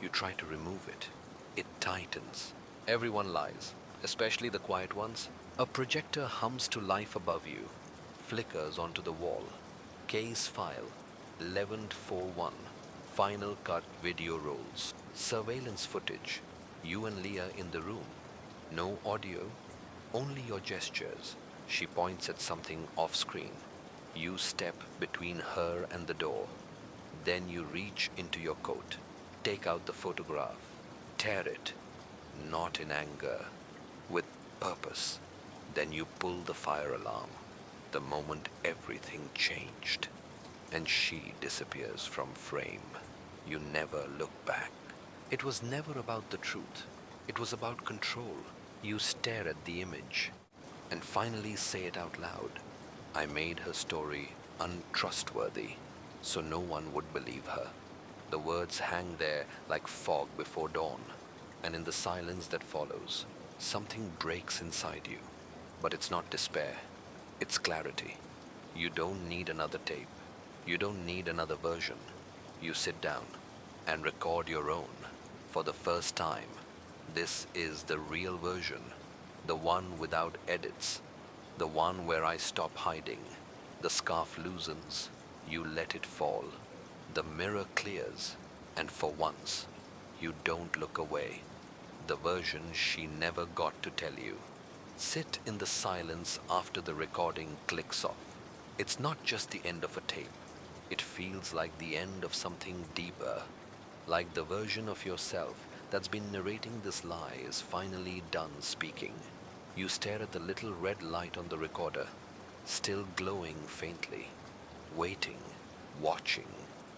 You try to remove it. It tightens. Everyone lies, especially the quiet ones. A projector hums to life above you, flickers onto the wall. Case file, 1141. Final cut video rolls. Surveillance footage. You and Leah in the room. No audio, only your gestures. She points at something off screen. You step between her and the door. Then you reach into your coat, take out the photograph, tear it, not in anger, with purpose. Then you pull the fire alarm. The moment everything changed, and she disappears from frame. You never look back. It was never about the truth. It was about control. You stare at the image and finally say it out loud. I made her story untrustworthy, so no one would believe her. The words hang there like fog before dawn, and in the silence that follows, something breaks inside you. But it's not despair, it's clarity. You don't need another tape. You don't need another version. You sit down and record your own. For the first time, this is the real version, the one without edits, the one where I stop hiding. The scarf loosens, you let it fall. The mirror clears, and for once, you don't look away. The version she never got to tell you. Sit in the silence after the recording clicks off. It's not just the end of a tape. It feels like the end of something deeper, like the version of yourself that's been narrating this lie is finally done speaking. You stare at the little red light on the recorder, still glowing faintly, waiting, watching.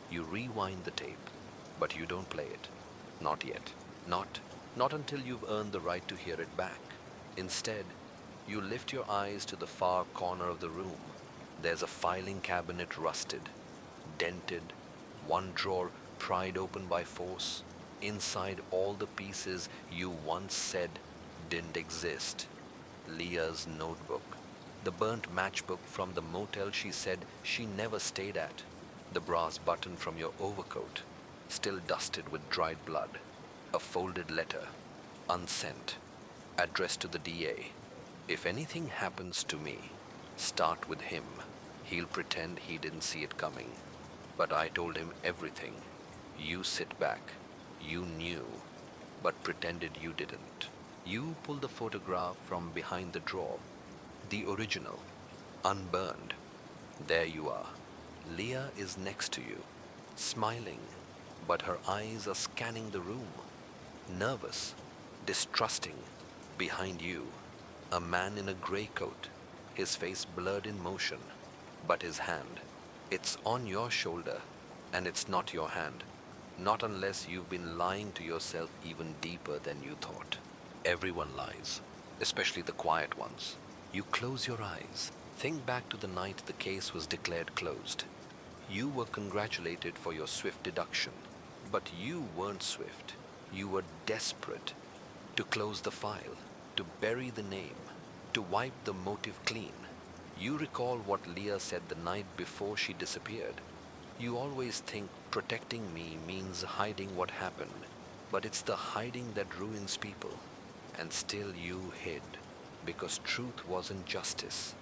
You rewind the tape, but you don't play it. Not yet. Not until you've earned the right to hear it back. Instead, you lift your eyes to the far corner of the room. There's a filing cabinet rusted, dented, one drawer pried open by force. Inside all the pieces you once said didn't exist. Leah's notebook, the burnt matchbook from the motel she said she never stayed at, the brass button from your overcoat, still dusted with dried blood, a folded letter, unsent, addressed to the DA. If anything happens to me, start with him. He'll pretend he didn't see it coming. But I told him everything. You sit back. You knew, but pretended you didn't. You pull the photograph from behind the drawer. The original, unburned. There you are. Leah is next to you, smiling, but her eyes are scanning the room. Nervous, distrusting. Behind you, a man in a gray coat, his face blurred in motion. but his hand. It's on your shoulder, and it's not your hand. Not unless you've been lying to yourself even deeper than you thought. Everyone lies, especially the quiet ones. You close your eyes. Think back to the night the case was declared closed. You were congratulated for your swift deduction, but you weren't swift. You were desperate to close the file, to bury the name, to wipe the motive clean. You recall what Leah said the night before she disappeared. You always think protecting me means hiding what happened, but it's the hiding that ruins people. And still you hid, because truth wasn't justice.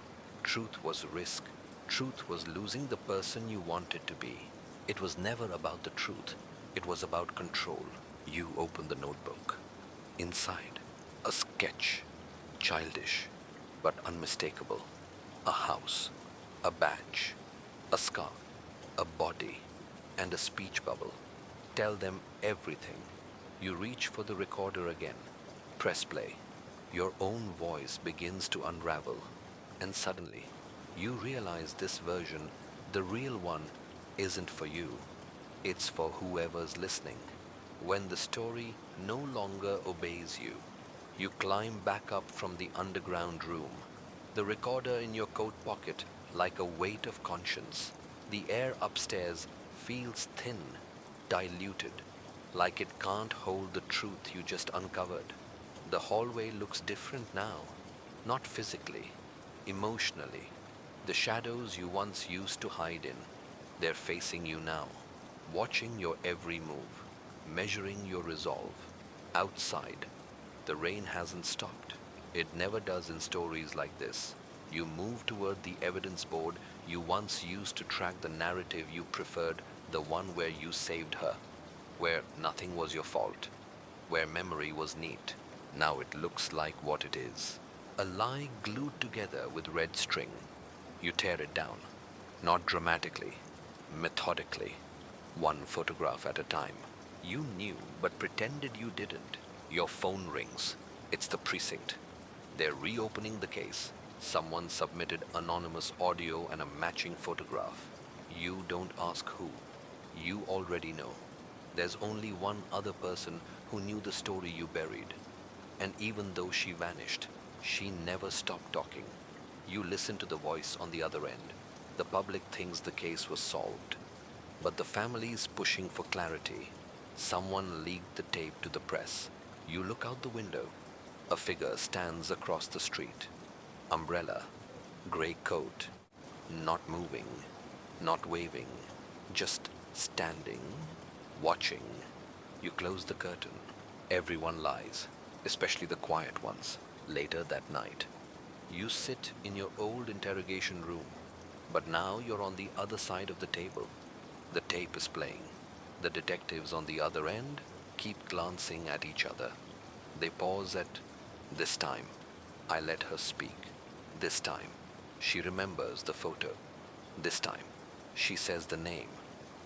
Truth was risk. Truth was losing the person you wanted to be. It was never about the truth. It was about control. You opened the notebook. Inside, a sketch, childish but unmistakable. A house, a badge, a scarf, a body, and a speech bubble. Tell them everything. You reach for the recorder again. Press play. Your own voice begins to unravel, and suddenly, you realize this version, the real one, isn't for you. It's for whoever's listening. When the story no longer obeys you, you climb back up from the underground room, the recorder in your coat pocket like a weight of conscience. The air upstairs feels thin, diluted, like it can't hold the truth you just uncovered. The hallway looks different now, not physically, emotionally. The shadows you once used to hide in, they're facing you now, watching your every move, measuring your resolve. Outside, the rain hasn't stopped. It never does in stories like this. You move toward the evidence board you once used to track the narrative you preferred, the one where you saved her, where nothing was your fault, where memory was neat. Now it looks like what it is. A lie glued together with red string. You tear it down, not dramatically, methodically, one photograph at a time. You knew, but pretended you didn't. Your phone rings. It's the precinct. They're reopening the case. Someone submitted anonymous audio and a matching photograph. You don't ask who. You already know. There's only one other person who knew the story you buried. And even though she vanished, she never stopped talking. You listen to the voice on the other end. The public thinks the case was solved. But the family's pushing for clarity. Someone leaked the tape to the press. You look out the window. A figure stands across the street. Umbrella, gray coat, not moving, not waving, just standing, watching. You close the curtain. Everyone lies, especially the quiet ones. Later that night, you sit in your old interrogation room, but now you're on the other side of the table. The tape is playing. The detectives on the other end keep glancing at each other. They pause at, "This time, I let her speak. This time, she remembers the photo. This time, she says the name."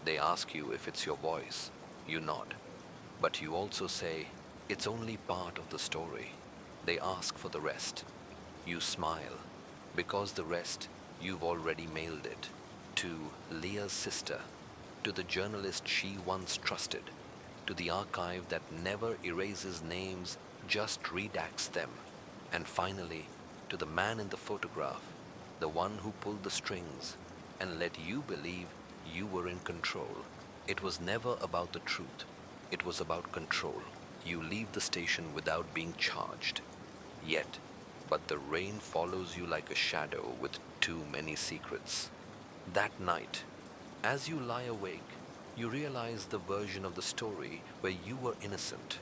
They ask you if it's your voice. You nod. But you also say, "It's only part of the story." They ask for the rest. You smile, because the rest, you've already mailed it. To Leah's sister, to the journalist she once trusted, to the archive that never erases names, just redacts them. And finally, to the man in the photograph, the one who pulled the strings and let you believe you were in control. It was never about the truth. It was about control. You leave the station without being charged. Yet, but the rain follows you like a shadow with too many secrets. That night, as you lie awake, you realize the version of the story where you were innocent.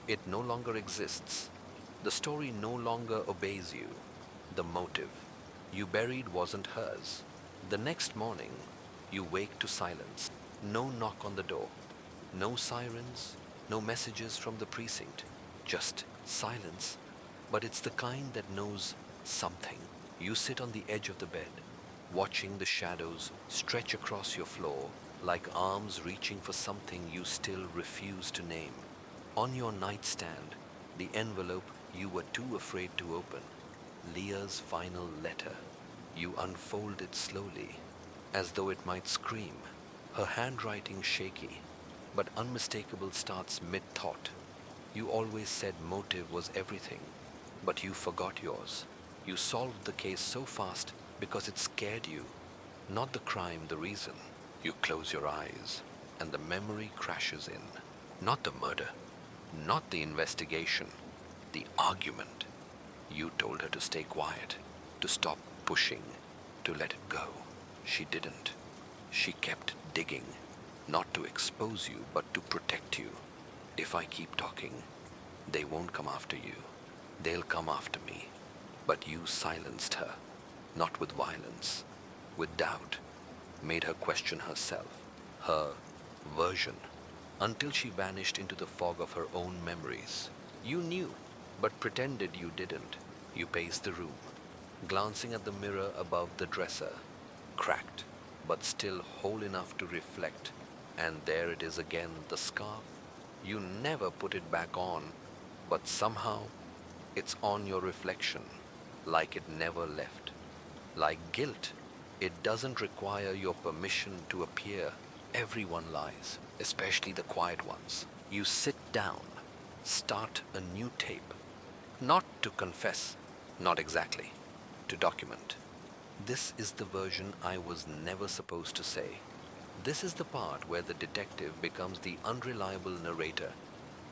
It no longer exists. The story no longer obeys you. The motive you buried wasn't hers. The next morning, you wake to silence. No knock on the door. No sirens. No messages from the precinct. Just silence. But it's the kind that knows something. You sit on the edge of the bed, watching the shadows stretch across your floor like arms reaching for something you still refuse to name. On your nightstand, the envelope you were too afraid to open. Leah's final letter. You unfold it slowly, as though it might scream, her handwriting shaky, but unmistakable starts mid-thought. You always said motive was everything, but you forgot yours. You solved the case so fast because it scared you, not the crime the reason. You close your eyes, and the memory crashes in. Not the murder, not the investigation, the argument. You told her to stay quiet, to stop pushing, to let it go. She didn't. She kept digging, not to expose you, but to protect you. If I keep talking, they won't come after you. They'll come after me. But you silenced her, not with violence, with doubt, made her question herself, her version, until she vanished into the fog of her own memories. You knew, but pretended you didn't. You paced the room, glancing at the mirror above the dresser, cracked, but still whole enough to reflect. And there it is again, the scarf. You never put it back on, but somehow it's on your reflection, like it never left. Like guilt, it doesn't require your permission to appear. Everyone lies, especially the quiet ones. You sit down, start a new tape, not to confess, not exactly, to document. This is the version I was never supposed to say. This is the part where the detective becomes the unreliable narrator.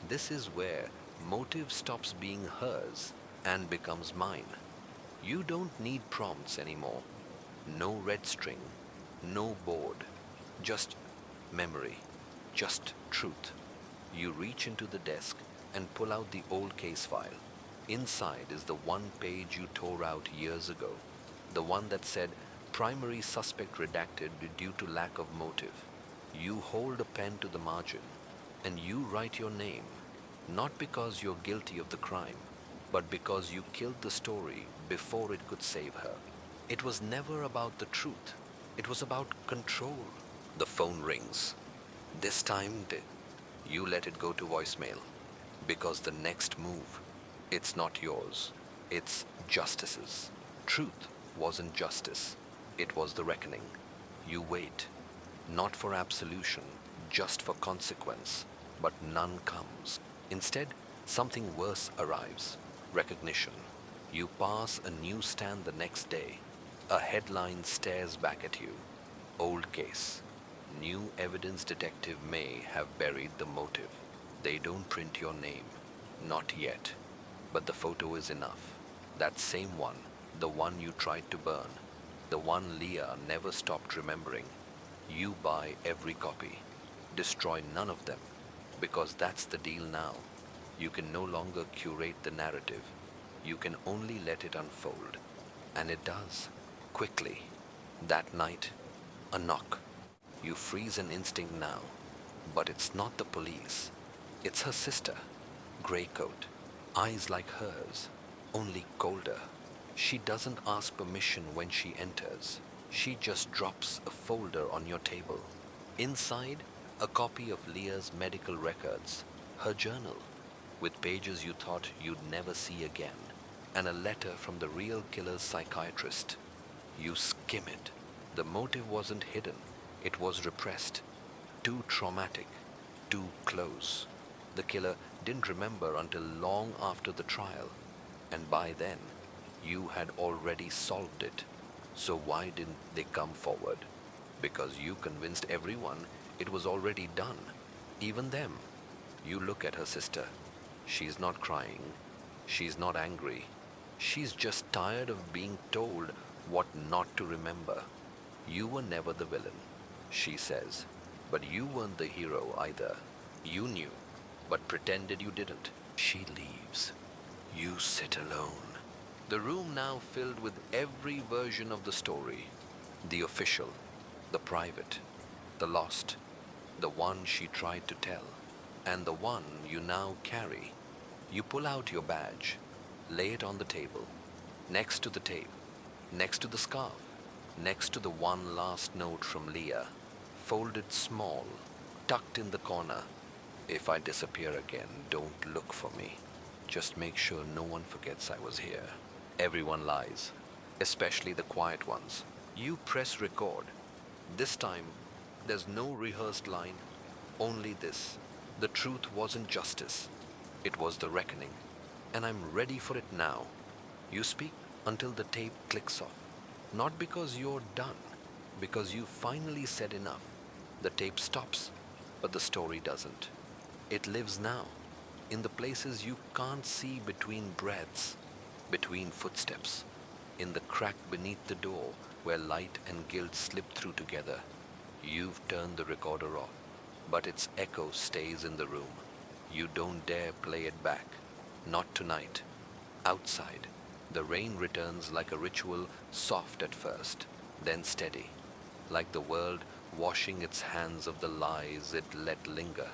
This is where motive stops being hers and becomes mine. You don't need prompts anymore. No red string, no board, just memory, just truth. You reach into the desk and pull out the old case file. Inside is the one page you tore out years ago, the one that said primary suspect redacted due to lack of motive. You hold a pen to the margin and you write your name, not because you're guilty of the crime, but because you killed the story before it could save her. It was never about the truth. It was about control. The phone rings. This time, you let it go to voicemail, because the next move, it's not yours. It's justice's. Truth wasn't justice. It was the reckoning. You wait, not for absolution, just for consequence, but none comes. Instead, something worse arrives. Recognition. You pass a newsstand the next day. A headline stares back at you. Old case. New evidence detective may have buried the motive. They don't print your name. Not yet. But the photo is enough. That same one, the one you tried to burn, the one Leah never stopped remembering. You buy every copy. Destroy none of them, because that's the deal now. You can no longer curate the narrative. You can only let it unfold. And it does, quickly. That night, a knock. You freeze an instinct now, but it's not the police. It's her sister, gray coat, eyes like hers, only colder. She doesn't ask permission when she enters. She just drops a folder on your table. Inside, a copy of Leah's medical records, her journal, with pages you thought you'd never see again, and a letter from the real killer's psychiatrist. You skim it. The motive wasn't hidden. It was repressed. Too traumatic. Too close. The killer didn't remember until long after the trial, and by then, you had already solved it. So why didn't they come forward? Because you convinced everyone it was already done. Even them. You look at her sister. She's not crying. She's not angry. She's just tired of being told what not to remember. You were never the villain, she says. But you weren't the hero either. You knew, but pretended you didn't. She leaves. You sit alone. The room now filled with every version of the story. The official, the private, the lost, the one she tried to tell, and the one you now carry. You pull out your badge, lay it on the table, next to the tape, next to the scarf, next to the one last note from Leah, folded small, tucked in the corner. If I disappear again, don't look for me. Just make sure no one forgets I was here. Everyone lies. especially the quiet ones. You press record. This time, there's no rehearsed line, only this. The truth wasn't justice, it was the reckoning, and I'm ready for it now. You speak until the tape clicks off. Not because you're done, because you finally said enough. The tape stops, but the story doesn't. It lives now, in the places you can't see between breaths, between footsteps, in the crack beneath the door where light and guilt slip through together. You've turned the recorder off, but its echo stays in the room. You don't dare play it back. Not tonight. Outside, the rain returns like a ritual, soft at first, then steady, like the world washing its hands of the lies it let linger.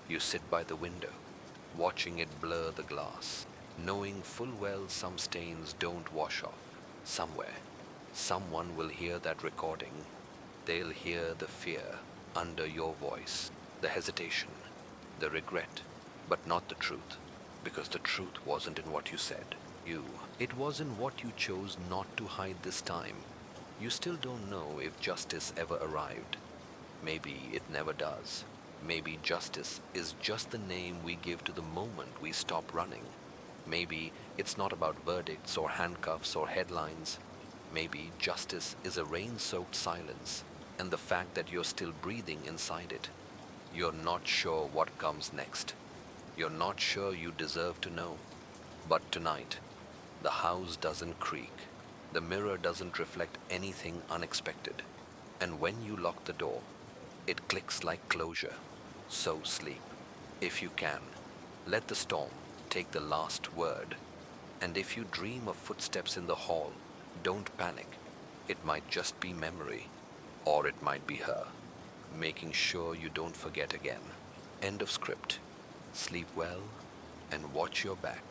You sit by the window, watching it blur the glass, knowing full well some stains don't wash off. Somewhere, someone will hear that recording. They'll hear the fear under your voice, the hesitation, the regret, but not the truth, because the truth wasn't in what you said. It was in what you chose not to hide this time. You still don't know if justice ever arrived. Maybe it never does. Maybe justice is just the name we give to the moment we stop running. Maybe it's not about verdicts or handcuffs or headlines. Maybe justice is a rain-soaked silence, and the fact that you're still breathing inside it. You're not sure what comes next. You're not sure you deserve to know. But tonight, the house doesn't creak. The mirror doesn't reflect anything unexpected. And when you lock the door, it clicks like closure. So sleep. If you can, let the storm take the last word. And if you dream of footsteps in the hall, don't panic. It might just be memory, or it might be her, making sure you don't forget again. End of script. Sleep well and watch your back.